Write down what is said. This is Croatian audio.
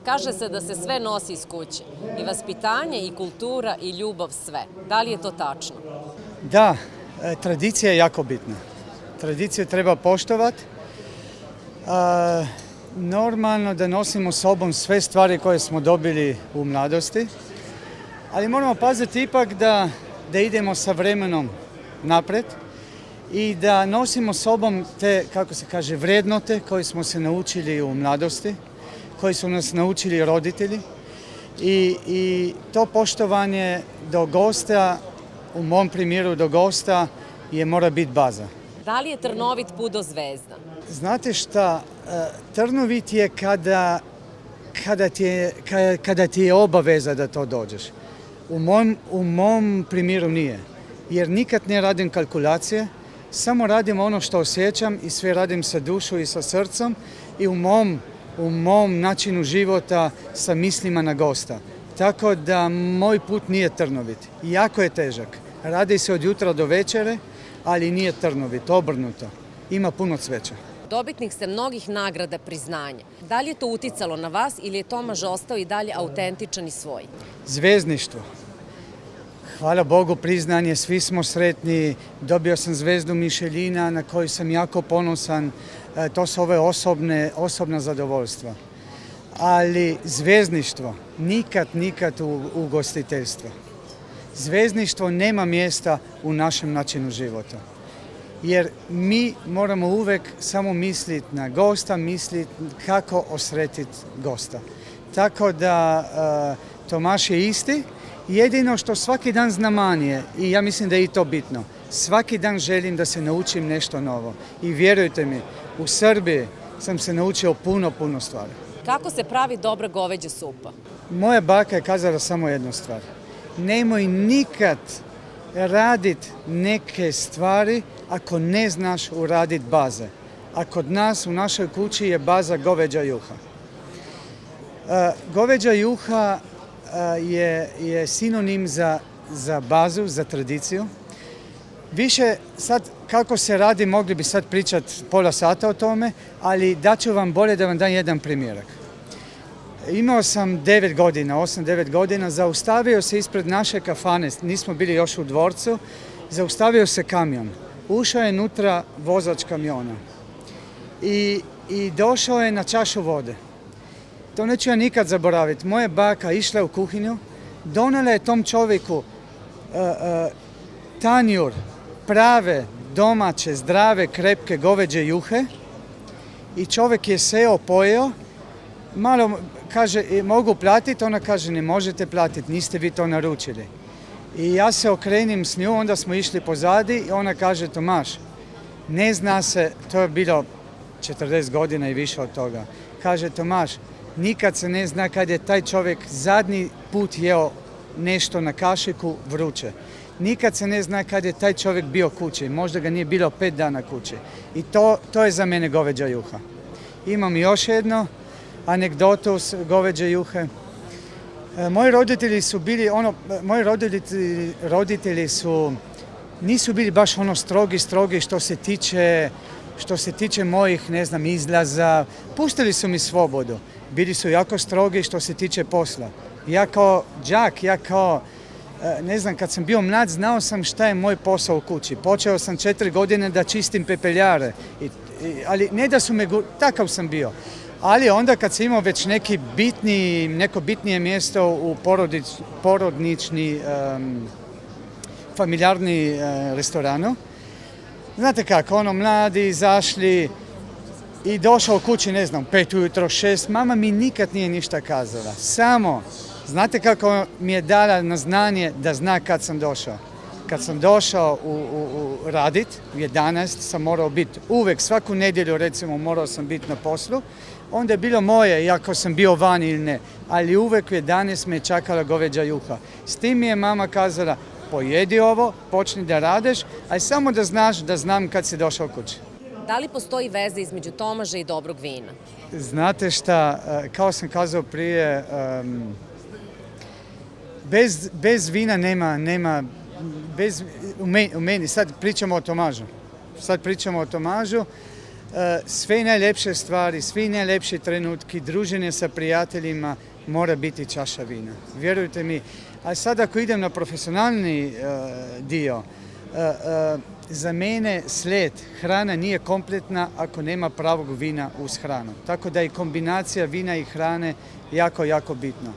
Kaže se da se sve nosi iz kuće. I vaspitanje, i kultura, i ljubav, sve. Da li je to tačno? Da, tradicija je jako bitna. Tradiciju treba poštovati. Normalno da nosimo sobom sve stvari koje smo dobili u mladosti, ali moramo paziti ipak da idemo sa vremenom napred i da nosimo sobom te, kako se kaže, vrednote koje smo se naučili u mladosti, koji su nas naučili roditelji i to poštovanje do gosta, u mom primjeru do gosta, mora biti baza. Da li je trnovit put do zvezda? Znate šta, trnovit je kada ti je obaveza da to dođeš. U mom primjeru nije, jer nikad ne radim kalkulacije, samo radim ono što osjećam i sve radim sa dušom i sa srcem i u mom načinu života sa mislima na gosta. Tako da moj put nije trnovit. Jako je težak. Radi se od jutra do večere, ali nije trnovit, obrnuto. Ima puno cveća. Dobitnik ste mnogih nagrada, priznanja. Da li je to uticalo na vas ili je Tomaž ostao i dalje autentičan i svoj? Zvezdništvo. Hvala Bogu, priznanje, svi smo sretni. Dobio sam zvezdu Mišeljina na koju sam jako ponosan. To su ove osobna zadovoljstva. Ali zvezdništvo, nikad u ugostiteljstvu. Zvezdništvo nema mjesta u našem načinu života. Jer mi moramo uvijek samo misliti na gosta, misliti kako osretiti gosta. Tako da Tomaž je isti, jedino što svaki dan zna manje i ja mislim da je i to bitno. Svaki dan želim da se naučim nešto novo i vjerujte mi, u Srbiji sam se naučio puno stvari. Kako se pravi dobra goveđa supa? Moja baka je kazala samo jednu stvar. Nemoj nikad raditi neke stvari ako ne znaš uraditi baze. A kod nas u našoj kući je baza goveđa juha. Goveđa juha je sinonim za bazu, za tradiciju. Više sad kako se radi, mogli bi sad pričati pola sata o tome, ali daću vam bolje da vam dam jedan primjerak. Imao sam 8-9 godina, zaustavio se ispred naše kafane, nismo bili još u dvorcu, zaustavio se kamion. Ušao je nutra vozač kamiona i došao je na čašu vode. To neću ja nikad zaboraviti. Moja baka išla u kuhinju, donela je tom čovjeku tanjur prave, domaće, zdrave, krepke goveđe juhe i čovjek je seo, pojeo, malo kaže mogu platiti, ona kaže ne možete platiti, niste vi to naručili. I ja se okrenim s nju, onda smo išli pozadi i ona kaže Tomaž, ne zna se, to je bilo 40 godina i više od toga, kaže Tomaž, nikad se ne zna kad je taj čovjek zadnji put jeo nešto na kašiku vruće. Nikad se ne zna kad je taj čovjek bio kući, možda ga nije bilo 5 dana kući. I to je za mene goveđa juha. Imam još jedno anegdotu s goveđe juhe. Moji roditelji su bili nisu bili baš strogi što se tiče mojih, izlaza. Pustili su mi slobodu. Bili su jako strogi što se tiče posla. Ja kao đak, kad sam bio mlad, znao sam šta je moj posao u kući. Počeo sam 4 godine da čistim pepeljare, ali ne da su me, takav sam bio. Ali onda kad sam imao već neko bitnije mjesto u porodnični, familijarni restoranu, znate kako, mladi izašli i došao u kući, 5 ujutro, 6, mama mi nikad nije ništa kazala. Samo, znate kako mi je dala na znanje da zna kad sam došao. Kad sam došao radit, u 11 sam morao biti uvijek, svaku nedjelju recimo morao sam biti na poslu, onda je bilo moje, iako sam bio van ili ne, ali uvijek u 11 me je čakala goveđa juha. S tim mi je mama kazala, pojedi ovo, počni da radeš, ali samo da znaš da znam kad si došao kući. Da li postoji veza između Tomaža i dobrog vina? Znate šta, kao sam kazao prije, bez vina nema u meni, sad pričamo o Tomažu. sve najljepše stvari, svi najljepši trenutki, druženje sa prijateljima mora biti čaša vina. Vjerujte mi. A sad ako idem na profesionalni dio, za mene slijed hrana nije kompletna ako nema pravog vina uz hranu. Tako da je kombinacija vina i hrane jako, jako bitno.